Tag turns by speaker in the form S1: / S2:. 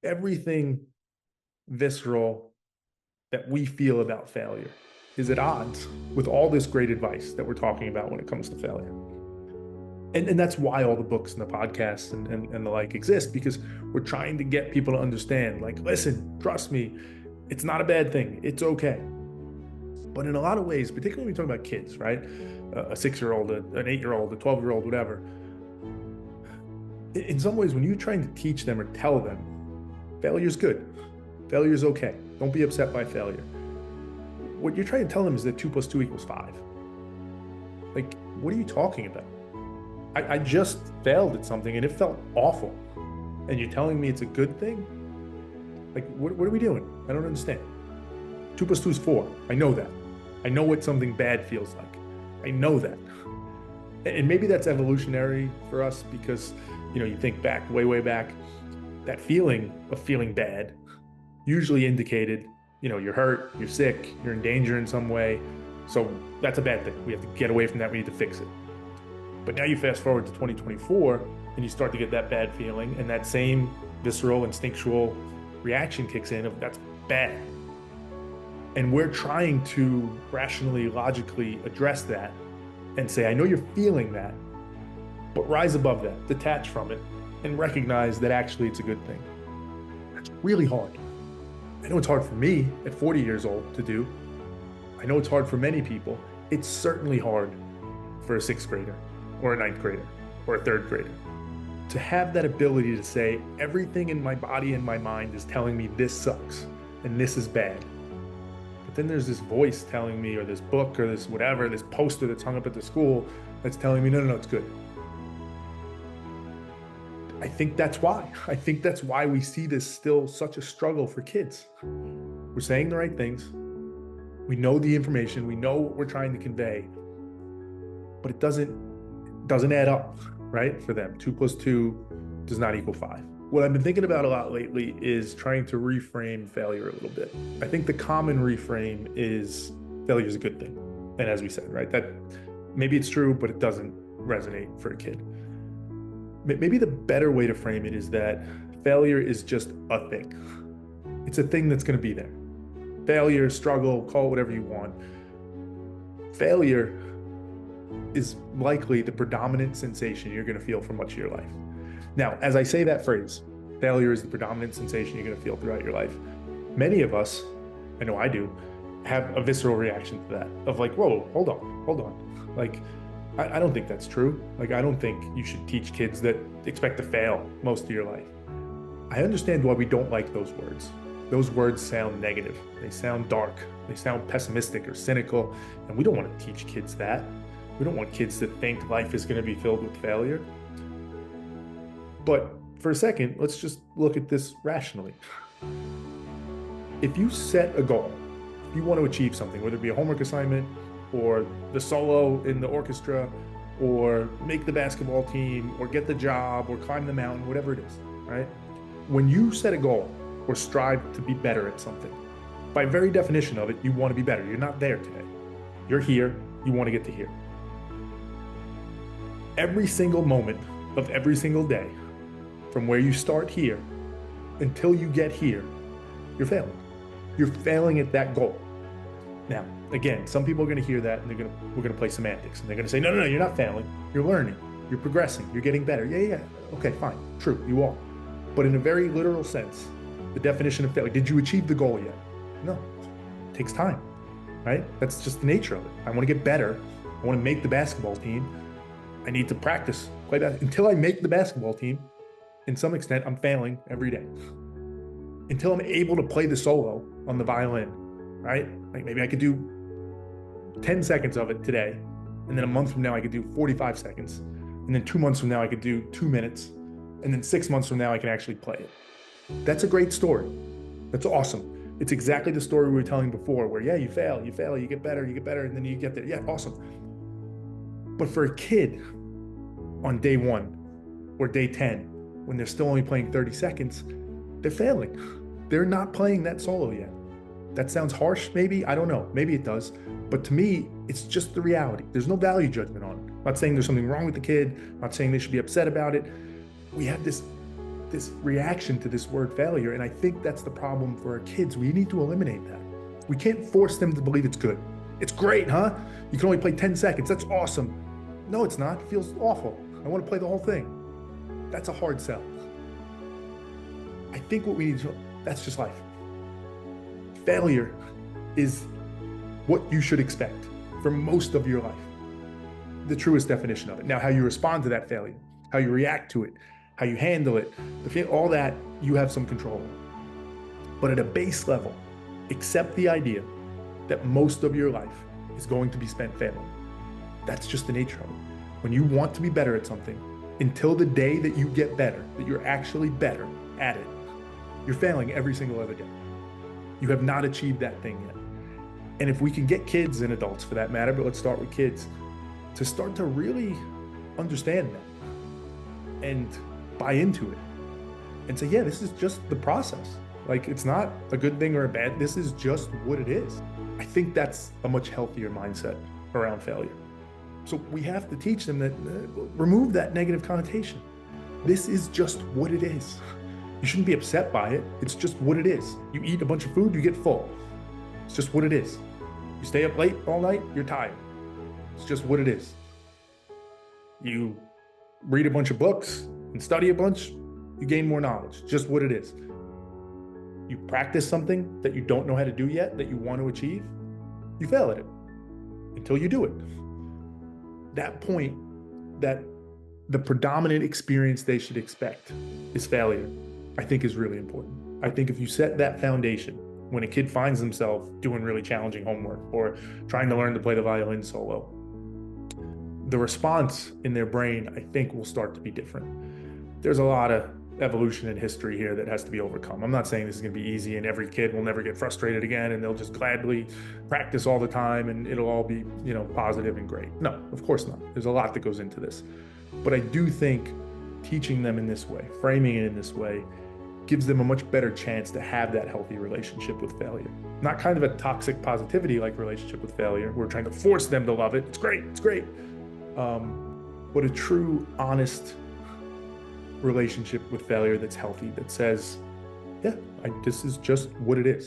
S1: everything visceral that we feel about failure is at odds with all this great advice that we're talking about when it comes to failure. And that's why all the books and the podcasts and the like exist, because we're trying to get people to understand, like, listen, trust me, it's not a bad thing. It's okay. But in a lot of ways, particularly when we talk about kids, right? A 6-year-old, an 8-year-old, a 12-year-old, whatever. In some ways, when you're trying to teach them or tell them, failure's good, failure's okay, don't be upset by failure. What you're trying to tell them is that 2 plus 2 equals 5. Like, what are you talking about? I just failed at something and it felt awful. And you're telling me it's a good thing? Like, what are we doing? I don't understand. 2 plus 2 is 4. I know that. I know what something bad feels like. I know that. And maybe that's evolutionary for us because, you think back, way back, that feeling of feeling bad usually indicated, you're hurt, you're sick, you're in danger in some way. So that's a bad thing. We have to get away from that. We need to fix it. But now you fast forward to 2024 and you start to get that bad feeling, and that same visceral, instinctual reaction kicks in of that's bad. And we're trying to rationally, logically address that and say, I know you're feeling that, but rise above that, detach from it, and recognize that actually it's a good thing. That's really hard. I know it's hard for me at 40 years old to do. I know it's hard for many people. It's certainly hard for a 6th grader or a 9th grader or a 3rd grader to have that ability to say, everything in my body and my mind is telling me this sucks and this is bad. But then there's this voice telling me, or this book, or this whatever, this poster that's hung up at the school that's telling me, no, it's good. I think that's why. I think that's why we see this still such a struggle for kids. We're saying the right things. We know the information. We know what we're trying to convey, but it doesn't add up, right? For them, 2 plus 2 does not equal 5. What I've been thinking about a lot lately is trying to reframe failure a little bit. I think the common reframe is failure is a good thing. And as we said, right, that maybe it's true, but it doesn't resonate for a kid. Maybe the better way to frame it is that failure is just a thing. It's a thing that's going to be there. Failure, struggle, call it whatever you want. Failure is likely the predominant sensation you're going to feel for much of your life. Now, as I say that phrase, failure is the predominant sensation you're going to feel throughout your life. Many of us, I know I do, have a visceral reaction to that of like, whoa, hold on. Like, I don't think that's true. Like, I don't think you should teach kids that expect to fail most of your life. I understand why we don't like those words. Those words sound negative. They sound dark. They sound pessimistic or cynical. And we don't want to teach kids that. We don't want kids to think life is going to be filled with failure. But for a second, let's just look at this rationally. If you set a goal, if you want to achieve something, whether it be a homework assignment or the solo in the orchestra or make the basketball team or get the job or climb the mountain, whatever it is, right? When you set a goal or strive to be better at something, by very definition of it, you want to be better. You're not there today. You're here. You want to get to here. Every single moment of every single day, from where you start here until you get here, you're failing. You're failing at that goal. Now, again, some people are going to hear that and we're going to play semantics and they're going to say, no, you're not failing. You're learning. You're progressing. You're getting better. Yeah. Okay, fine. True, you are. But in a very literal sense, the definition of failure, did you achieve the goal yet? No. It takes time, right? That's just the nature of it. I want to get better. I want to make the basketball team. I need to practice quite until I make the basketball team. In some extent, I'm failing every day. Until I'm able to play the solo on the violin, right? Like maybe I could do 10 seconds of it today, and then a month from now I could do 45 seconds, and then 2 months from now I could do 2 minutes, and then 6 months from now I can actually play it. That's a great story. That's awesome. It's exactly the story we were telling before, where yeah, you fail, you get better, and then you get there. Yeah, awesome. But for a kid on day 1 or day 10, when they're still only playing 30 seconds, they're failing. They're not playing that solo yet. That sounds harsh, maybe. I don't know. Maybe it does. But to me, it's just the reality. There's no value judgment on it. I'm not saying there's something wrong with the kid. I'm not saying they should be upset about it. We have this this reaction to this word failure. And I think that's the problem for our kids. We need to eliminate that. We can't force them to believe it's good. It's great, huh? You can only play 10 seconds. That's awesome. No, it's not. It feels awful. I want to play the whole thing. That's a hard sell. I think what we need to, that's just life. Failure is what you should expect for most of your life. The truest definition of it. Now, how you respond to that failure, how you react to it, how you handle it, all that you have some control over. But at a base level, accept the idea that most of your life is going to be spent failing. That's just the nature of it. When you want to be better at something, until the day that you get better, that you're actually better at it, you're failing every single other day. You have not achieved that thing yet. And if we can get kids and adults for that matter, but let's start with kids, to start to really understand that and buy into it and say, yeah, this is just the process. Like, it's not a good thing or a bad, this is just what it is. I think that's a much healthier mindset around failure. So we have to teach them that, remove that negative connotation. This is just what it is. You shouldn't be upset by it. It's just what it is. You eat a bunch of food, you get full. It's just what it is. You stay up late all night, you're tired. It's just what it is. You read a bunch of books and study a bunch, you gain more knowledge. Just what it is. You practice something that you don't know how to do yet, that you want to achieve, you fail at it until you do it. That point, that the predominant experience they should expect is failure, I think is really important. I think if you set that foundation, when a kid finds themselves doing really challenging homework or trying to learn to play the violin solo, the response in their brain, I think, will start to be different. There's a lot of evolution in history here that has to be overcome. I'm not saying this is going to be easy and every kid will never get frustrated again and they'll just gladly practice all the time and it'll all be, positive and great. No, of course not. There's a lot that goes into this. But I do think teaching them in this way, framing it in this way, gives them a much better chance to have that healthy relationship with failure. Not kind of a toxic positivity like relationship with failure. We're trying to force them to love it. It's great, it's great. But a true, honest relationship with failure that's healthy, that says, yeah, this is just what it is.